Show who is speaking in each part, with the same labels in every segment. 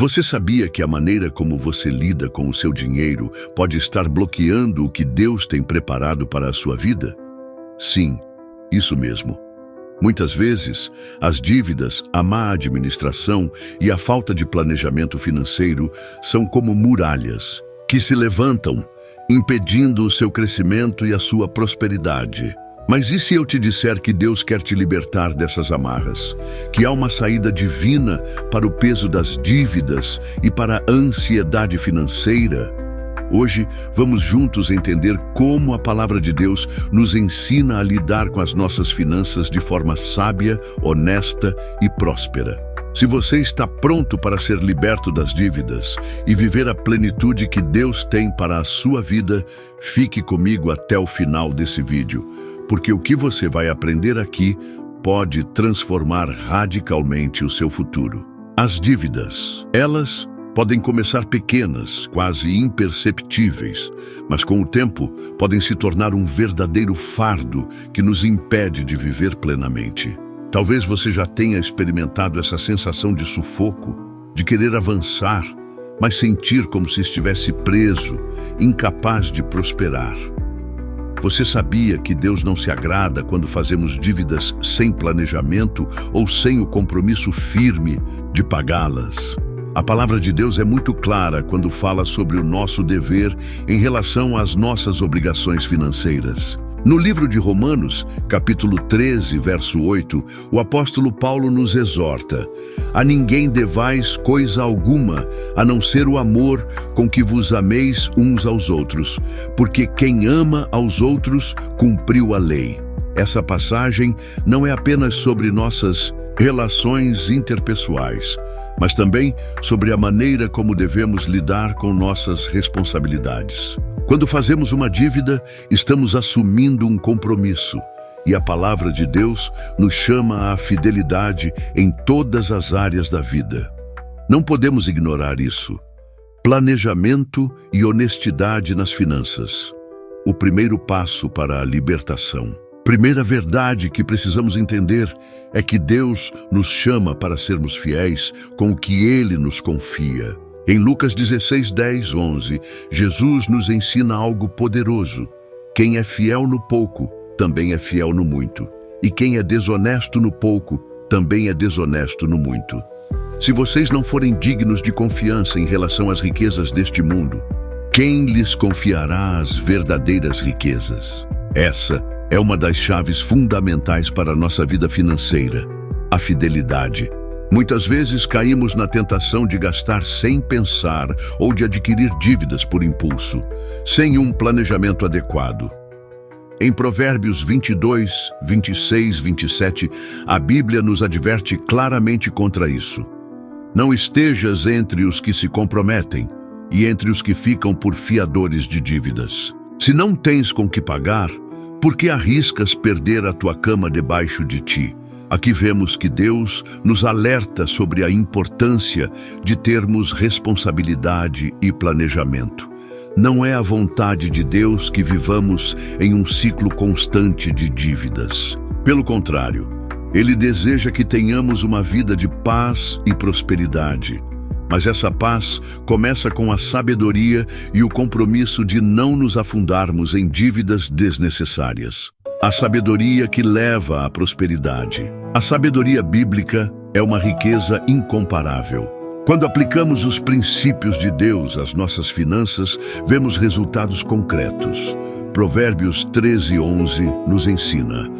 Speaker 1: Você sabia que a maneira como você lida com o seu dinheiro pode estar bloqueando o que Deus tem preparado para a sua vida? Sim, isso mesmo. Muitas vezes, as dívidas, a má administração e a falta de planejamento financeiro são como muralhas que se levantam, impedindo o seu crescimento e a sua prosperidade. Mas e se eu te disser que Deus quer te libertar dessas amarras? Que há uma saída divina para o peso das dívidas e para a ansiedade financeira? Hoje, vamos juntos entender como a palavra de Deus nos ensina a lidar com as nossas finanças de forma sábia, honesta e próspera. Se você está pronto para ser liberto das dívidas e viver a plenitude que Deus tem para a sua vida, fique comigo até o final desse vídeo, porque o que você vai aprender aqui pode transformar radicalmente o seu futuro. As dívidas, elas podem começar pequenas, quase imperceptíveis, mas com o tempo podem se tornar um verdadeiro fardo que nos impede de viver plenamente. Talvez você já tenha experimentado essa sensação de sufoco, de querer avançar, mas sentir como se estivesse preso, incapaz de prosperar. Você sabia que Deus não se agrada quando fazemos dívidas sem planejamento ou sem o compromisso firme de pagá-las? A palavra de Deus é muito clara quando fala sobre o nosso dever em relação às nossas obrigações financeiras. No livro de Romanos, capítulo 13, verso 8, o apóstolo Paulo nos exorta: a ninguém devais coisa alguma, a não ser o amor com que vos ameis uns aos outros, porque quem ama aos outros cumpriu a lei. Essa passagem não é apenas sobre nossas relações interpessoais, mas também sobre a maneira como devemos lidar com nossas responsabilidades. Quando fazemos uma dívida, estamos assumindo um compromisso, e a palavra de Deus nos chama à fidelidade em todas as áreas da vida. Não podemos ignorar isso. Planejamento e honestidade nas finanças. O primeiro passo para a libertação. Primeira verdade que precisamos entender é que Deus nos chama para sermos fiéis com o que Ele nos confia. Em Lucas 16, 10, 11, Jesus nos ensina algo poderoso. Quem é fiel no pouco, também é fiel no muito. E quem é desonesto no pouco, também é desonesto no muito. Se vocês não forem dignos de confiança em relação às riquezas deste mundo, quem lhes confiará as verdadeiras riquezas? Essa é uma das chaves fundamentais para a nossa vida financeira, a fidelidade. Muitas vezes caímos na tentação de gastar sem pensar ou de adquirir dívidas por impulso, sem um planejamento adequado. Em Provérbios 22, 26, 27, a Bíblia nos adverte claramente contra isso. Não estejas entre os que se comprometem e entre os que ficam por fiadores de dívidas. Se não tens com que pagar, por que arriscas perder a tua cama debaixo de ti? Aqui vemos que Deus nos alerta sobre a importância de termos responsabilidade e planejamento. Não é a vontade de Deus que vivamos em um ciclo constante de dívidas. Pelo contrário, Ele deseja que tenhamos uma vida de paz e prosperidade. Mas essa paz começa com a sabedoria e o compromisso de não nos afundarmos em dívidas desnecessárias. A sabedoria que leva à prosperidade. A sabedoria bíblica é uma riqueza incomparável. Quando aplicamos os princípios de Deus às nossas finanças, vemos resultados concretos. Provérbios 13, 11 nos ensina: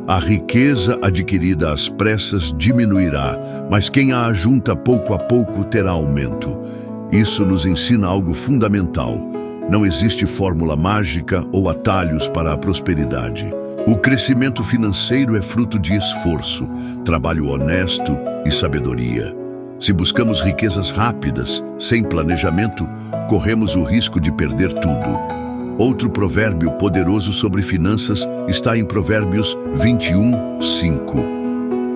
Speaker 1: a riqueza adquirida às pressas diminuirá, mas quem a ajunta pouco a pouco terá aumento. Isso nos ensina algo fundamental. Não existe fórmula mágica ou atalhos para a prosperidade. O crescimento financeiro é fruto de esforço, trabalho honesto e sabedoria. Se buscamos riquezas rápidas, sem planejamento, corremos o risco de perder tudo. Outro provérbio poderoso sobre finanças está em Provérbios 21, 5.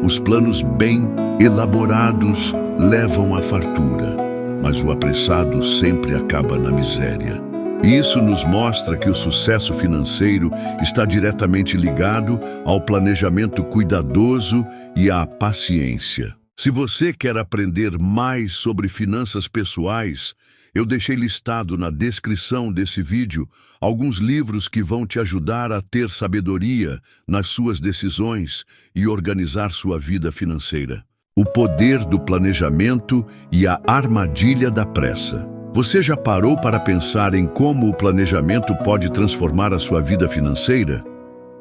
Speaker 1: Os planos bem elaborados levam à fartura, mas o apressado sempre acaba na miséria. Isso nos mostra que o sucesso financeiro está diretamente ligado ao planejamento cuidadoso e à paciência. Se você quer aprender mais sobre finanças pessoais, eu deixei listado na descrição desse vídeo alguns livros que vão te ajudar a ter sabedoria nas suas decisões e organizar sua vida financeira. O poder do planejamento e a armadilha da pressa. Você já parou para pensar em como o planejamento pode transformar a sua vida financeira?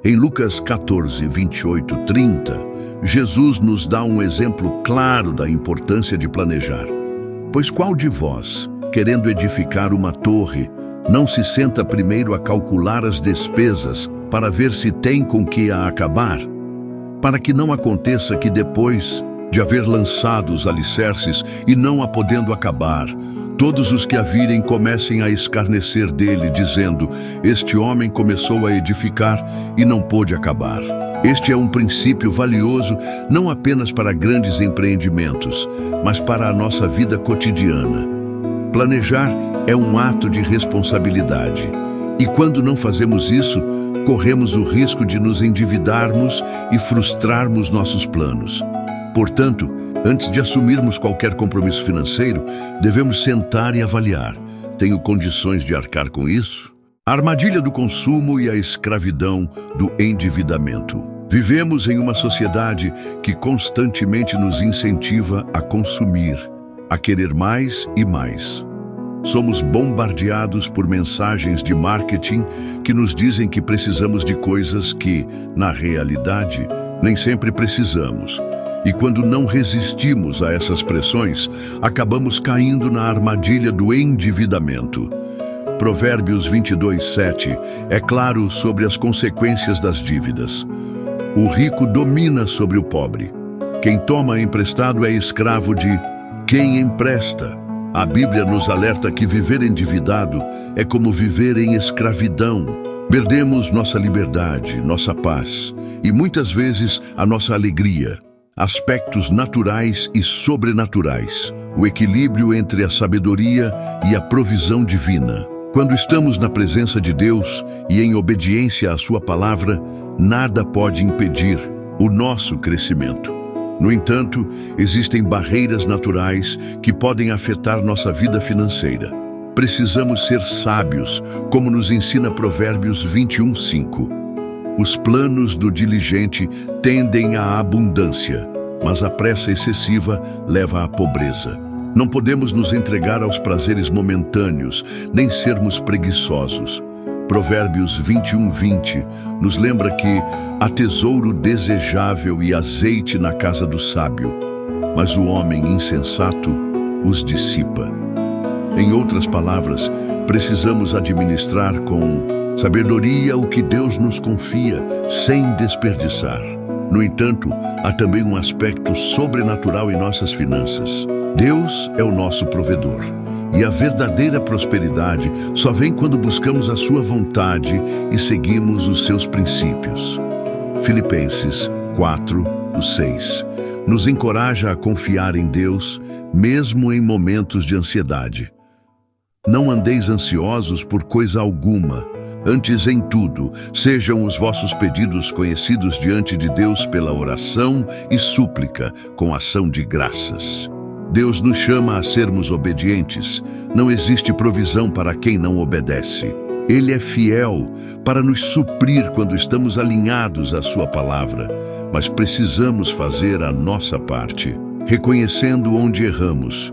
Speaker 1: Em Lucas 14, 28, 30, Jesus nos dá um exemplo claro da importância de planejar. Pois qual de vós, querendo edificar uma torre, não se senta primeiro a calcular as despesas para ver se tem com que a acabar? Para que não aconteça que depois de haver lançado os alicerces e não a podendo acabar, todos os que a virem comecem a escarnecer dele, dizendo: este homem começou a edificar e não pôde acabar. Este é um princípio valioso não apenas para grandes empreendimentos, mas para a nossa vida cotidiana. Planejar é um ato de responsabilidade. E quando não fazemos isso, corremos o risco de nos endividarmos e frustrarmos nossos planos. Portanto, antes de assumirmos qualquer compromisso financeiro, devemos sentar e avaliar: tenho condições de arcar com isso? A armadilha do consumo e a escravidão do endividamento. Vivemos em uma sociedade que constantemente nos incentiva a consumir, a querer mais e mais. Somos bombardeados por mensagens de marketing que nos dizem que precisamos de coisas que, na realidade, nem sempre precisamos. E quando não resistimos a essas pressões, acabamos caindo na armadilha do endividamento. Provérbios 22:7 é claro sobre as consequências das dívidas. O rico domina sobre o pobre. Quem toma emprestado é escravo de quem empresta. A Bíblia nos alerta que viver endividado é como viver em escravidão. Perdemos nossa liberdade, nossa paz e muitas vezes a nossa alegria. Aspectos naturais e sobrenaturais, o equilíbrio entre a sabedoria e a provisão divina. Quando estamos na presença de Deus e em obediência à sua palavra, nada pode impedir o nosso crescimento. No entanto, existem barreiras naturais que podem afetar nossa vida financeira. Precisamos ser sábios, como nos ensina Provérbios 21:5. Os planos do diligente tendem à abundância, mas a pressa excessiva leva à pobreza. Não podemos nos entregar aos prazeres momentâneos, nem sermos preguiçosos. Provérbios 21:20 nos lembra que há tesouro desejável e azeite na casa do sábio, mas o homem insensato os dissipa. Em outras palavras, precisamos administrar com sabedoria o que Deus nos confia, sem desperdiçar. No entanto, há também um aspecto sobrenatural em nossas finanças. Deus é o nosso provedor, e a verdadeira prosperidade só vem quando buscamos a sua vontade e seguimos os seus princípios. Filipenses 4:6 nos encoraja a confiar em Deus, mesmo em momentos de ansiedade. Não andeis ansiosos por coisa alguma. Antes, em tudo, sejam os vossos pedidos conhecidos diante de Deus pela oração e súplica, com ação de graças. Deus nos chama a sermos obedientes. Não existe provisão para quem não obedece. Ele é fiel para nos suprir quando estamos alinhados à sua palavra, mas precisamos fazer a nossa parte, reconhecendo onde erramos.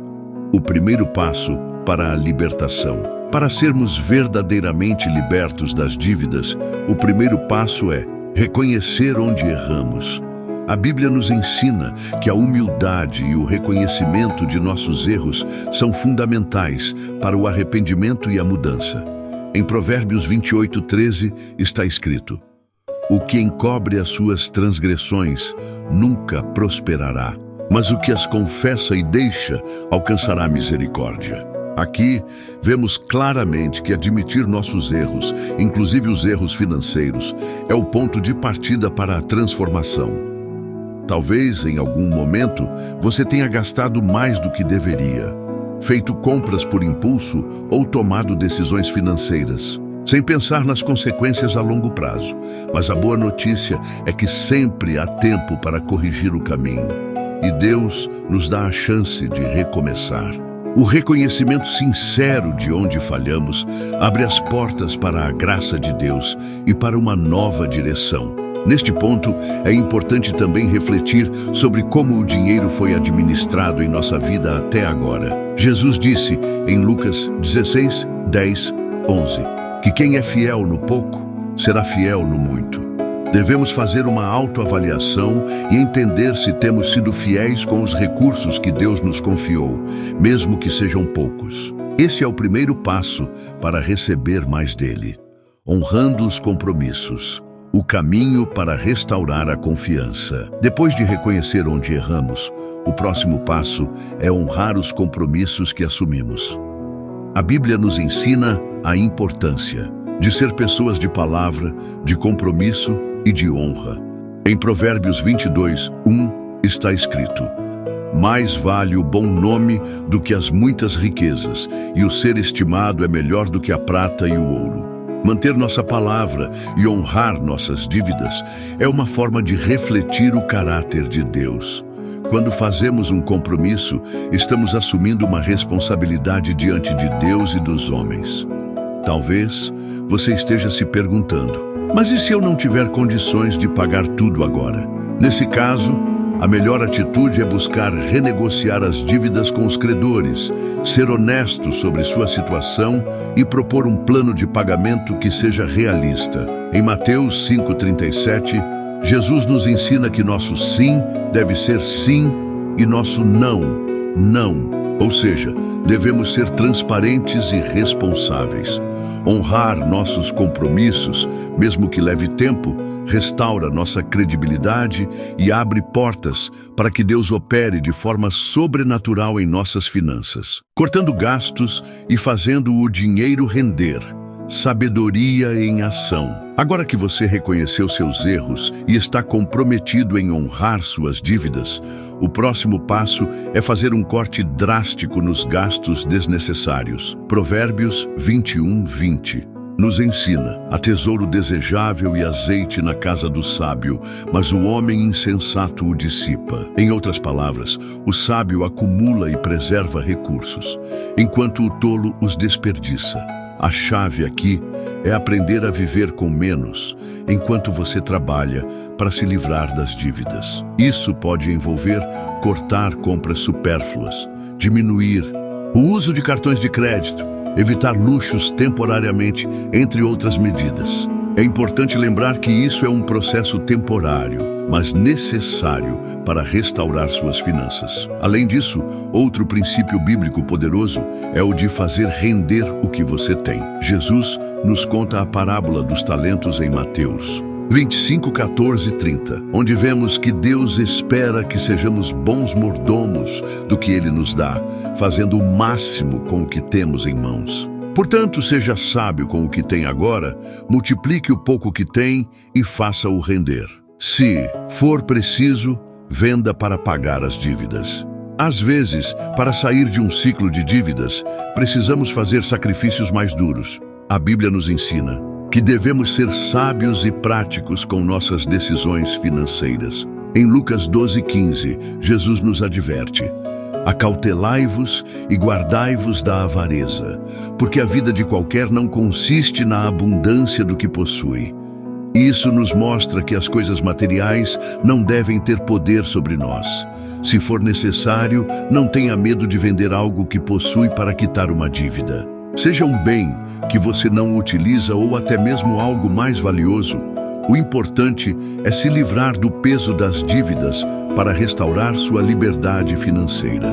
Speaker 1: O primeiro passo para a libertação. Para sermos verdadeiramente libertos das dívidas, o primeiro passo é reconhecer onde erramos. A Bíblia nos ensina que a humildade e o reconhecimento de nossos erros são fundamentais para o arrependimento e a mudança. Em Provérbios 28:13 está escrito: o que encobre as suas transgressões nunca prosperará, mas o que as confessa e deixa alcançará misericórdia. Aqui, vemos claramente que admitir nossos erros, inclusive os erros financeiros, é o ponto de partida para a transformação. Talvez, em algum momento, você tenha gastado mais do que deveria, feito compras por impulso ou tomado decisões financeiras, sem pensar nas consequências a longo prazo. Mas a boa notícia é que sempre há tempo para corrigir o caminho. e Deus nos dá a chance de recomeçar. O reconhecimento sincero de onde falhamos abre as portas para a graça de Deus e para uma nova direção. Neste ponto, é importante também refletir sobre como o dinheiro foi administrado em nossa vida até agora. Jesus disse em Lucas 16, 10, 11, que quem é fiel no pouco, será fiel no muito. Devemos fazer uma autoavaliação e entender se temos sido fiéis com os recursos que Deus nos confiou, mesmo que sejam poucos. Esse é o primeiro passo para receber mais dele, honrando os compromissos. O caminho para restaurar a confiança. Depois de reconhecer onde erramos, o próximo passo é honrar os compromissos que assumimos. A Bíblia nos ensina a importância de ser pessoas de palavra, de compromisso e de honra. Em Provérbios 22, 1, está escrito: mais vale o bom nome do que as muitas riquezas, e o ser estimado é melhor do que a prata e o ouro. Manter nossa palavra e honrar nossas dívidas é uma forma de refletir o caráter de Deus. Quando fazemos um compromisso, estamos assumindo uma responsabilidade diante de Deus e dos homens. Talvez você esteja se perguntando: mas e se eu não tiver condições de pagar tudo agora? Nesse caso, a melhor atitude é buscar renegociar as dívidas com os credores, ser honesto sobre sua situação e propor um plano de pagamento que seja realista. Em Mateus 5,37, Jesus nos ensina que nosso sim deve ser sim e nosso não, não. Ou seja, devemos ser transparentes e responsáveis. Honrar nossos compromissos, mesmo que leve tempo, restaura nossa credibilidade e abre portas para que Deus opere de forma sobrenatural em nossas finanças, cortando gastos e fazendo o dinheiro render. Sabedoria em ação. Agora que você reconheceu seus erros e está comprometido em honrar suas dívidas, o próximo passo é fazer um corte drástico nos gastos desnecessários. Provérbios 21, 20 nos ensina: há tesouro desejável e azeite na casa do sábio, mas o homem insensato o dissipa. Em outras palavras, o sábio acumula e preserva recursos, enquanto o tolo os desperdiça. A chave aqui é aprender a viver com menos, enquanto você trabalha para se livrar das dívidas. Isso pode envolver cortar compras supérfluas, diminuir o uso de cartões de crédito, evitar luxos temporariamente, entre outras medidas. É importante lembrar que isso é um processo temporário, mas necessário para restaurar suas finanças. Além disso, outro princípio bíblico poderoso é o de fazer render o que você tem. Jesus nos conta a parábola dos talentos em Mateus 25, 14 e 30, onde vemos que Deus espera que sejamos bons mordomos do que Ele nos dá, fazendo o máximo com o que temos em mãos. Portanto, seja sábio com o que tem agora, multiplique o pouco que tem e faça-o render. Se for preciso, venda para pagar as dívidas. Às vezes, para sair de um ciclo de dívidas, precisamos fazer sacrifícios mais duros. A Bíblia nos ensina que devemos ser sábios e práticos com nossas decisões financeiras. Em Lucas 12:15, Jesus nos adverte: acautelai-vos e guardai-vos da avareza, porque a vida de qualquer não consiste na abundância do que possui. Isso nos mostra que as coisas materiais não devem ter poder sobre nós. Se for necessário, não tenha medo de vender algo que possui para quitar uma dívida. Seja um bem que você não utiliza ou até mesmo algo mais valioso, o importante é se livrar do peso das dívidas para restaurar sua liberdade financeira.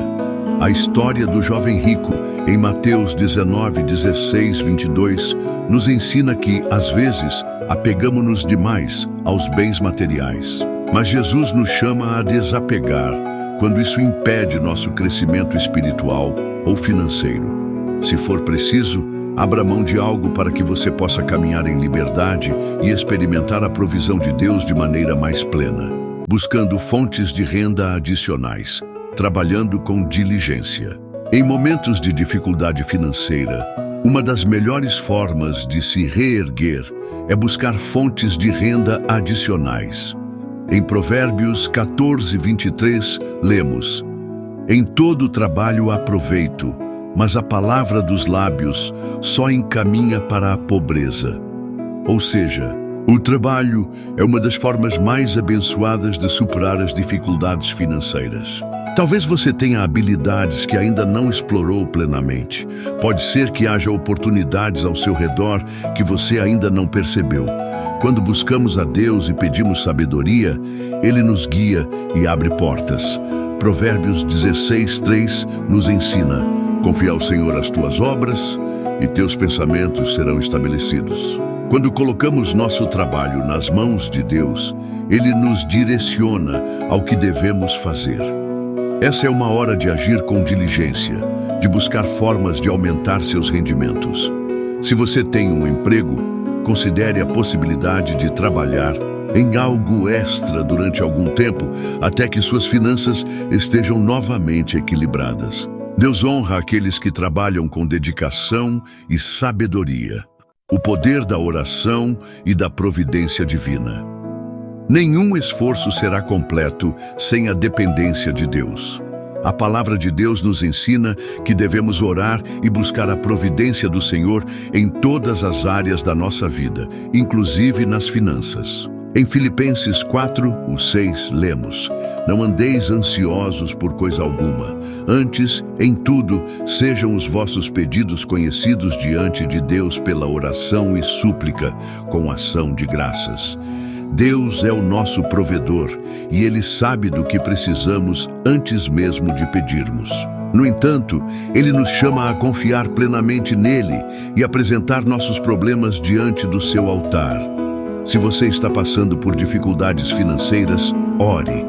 Speaker 1: A história do jovem rico, em Mateus 19, 16, 22, nos ensina que, às vezes, apegamo-nos demais aos bens materiais. Mas Jesus nos chama a desapegar quando isso impede nosso crescimento espiritual ou financeiro. Se for preciso, abra mão de algo para que você possa caminhar em liberdade e experimentar a provisão de Deus de maneira mais plena, buscando fontes de renda adicionais, trabalhando com diligência. Em momentos de dificuldade financeira, uma das melhores formas de se reerguer é buscar fontes de renda adicionais. Em Provérbios 14, 23, lemos: Em todo trabalho há proveito, mas a palavra dos lábios só encaminha para a pobreza. Ou seja, o trabalho é uma das formas mais abençoadas de superar as dificuldades financeiras. Talvez você tenha habilidades que ainda não explorou plenamente. Pode ser que haja oportunidades ao seu redor que você ainda não percebeu. Quando buscamos a Deus e pedimos sabedoria, Ele nos guia e abre portas. Provérbios 16, 3 nos ensina: confia ao Senhor as tuas obras e teus pensamentos serão estabelecidos. Quando colocamos nosso trabalho nas mãos de Deus, Ele nos direciona ao que devemos fazer. Essa é uma hora de agir com diligência, de buscar formas de aumentar seus rendimentos. Se você tem um emprego, considere a possibilidade de trabalhar em algo extra durante algum tempo, até que suas finanças estejam novamente equilibradas. Deus honra aqueles que trabalham com dedicação e sabedoria. O poder da oração e da providência divina. Nenhum esforço será completo sem a dependência de Deus. A palavra de Deus nos ensina que devemos orar e buscar a providência do Senhor em todas as áreas da nossa vida, inclusive nas finanças. Em Filipenses 4:6, lemos: Não andeis ansiosos por coisa alguma. Antes, em tudo, sejam os vossos pedidos conhecidos diante de Deus pela oração e súplica, com ação de graças. Deus é o nosso provedor e Ele sabe do que precisamos antes mesmo de pedirmos. No entanto, Ele nos chama a confiar plenamente nele e apresentar nossos problemas diante do seu altar. Se você está passando por dificuldades financeiras, ore.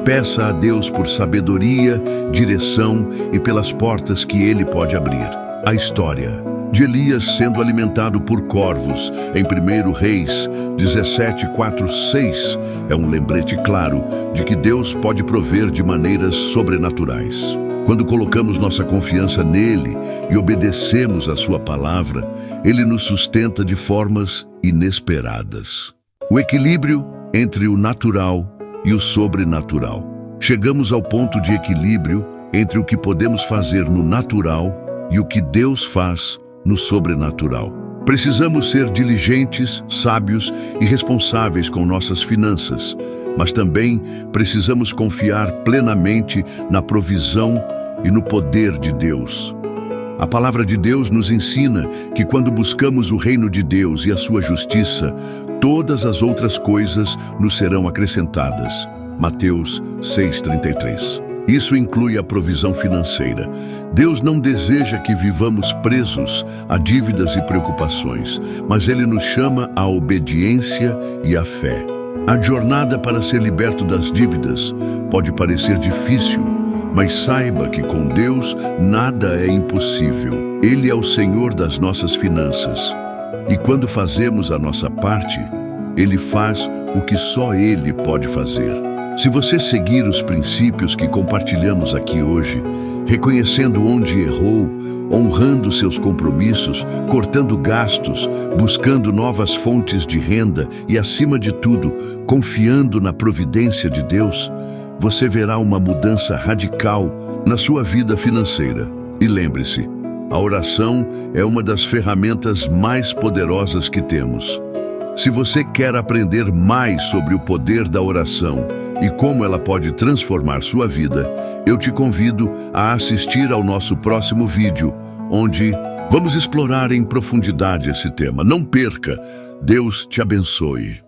Speaker 1: Peça a Deus por sabedoria, direção e pelas portas que Ele pode abrir. A história de Elias sendo alimentado por corvos, em 1 Reis 17, 4, 6, é um lembrete claro de que Deus pode prover de maneiras sobrenaturais. Quando colocamos nossa confiança nele e obedecemos a sua palavra, ele nos sustenta de formas inesperadas. O equilíbrio entre o natural e o sobrenatural. Chegamos ao ponto de equilíbrio entre o que podemos fazer no natural e o que Deus faz no sobrenatural. Precisamos ser diligentes, sábios e responsáveis com nossas finanças, mas também precisamos confiar plenamente na provisão e no poder de Deus. A palavra de Deus nos ensina que quando buscamos o reino de Deus e a sua justiça, todas as outras coisas nos serão acrescentadas. Mateus 6:33. Isso inclui a provisão financeira. Deus não deseja que vivamos presos a dívidas e preocupações, mas Ele nos chama à obediência e à fé. A jornada para ser liberto das dívidas pode parecer difícil, mas saiba que com Deus nada é impossível. Ele é o Senhor das nossas finanças. E quando fazemos a nossa parte, Ele faz o que só Ele pode fazer. Se você seguir os princípios que compartilhamos aqui hoje, reconhecendo onde errou, honrando seus compromissos, cortando gastos, buscando novas fontes de renda e, acima de tudo, confiando na providência de Deus, você verá uma mudança radical na sua vida financeira. E lembre-se, a oração é uma das ferramentas mais poderosas que temos. Se você quer aprender mais sobre o poder da oração e como ela pode transformar sua vida, eu te convido a assistir ao nosso próximo vídeo, onde vamos explorar em profundidade esse tema. Não perca! Deus te abençoe.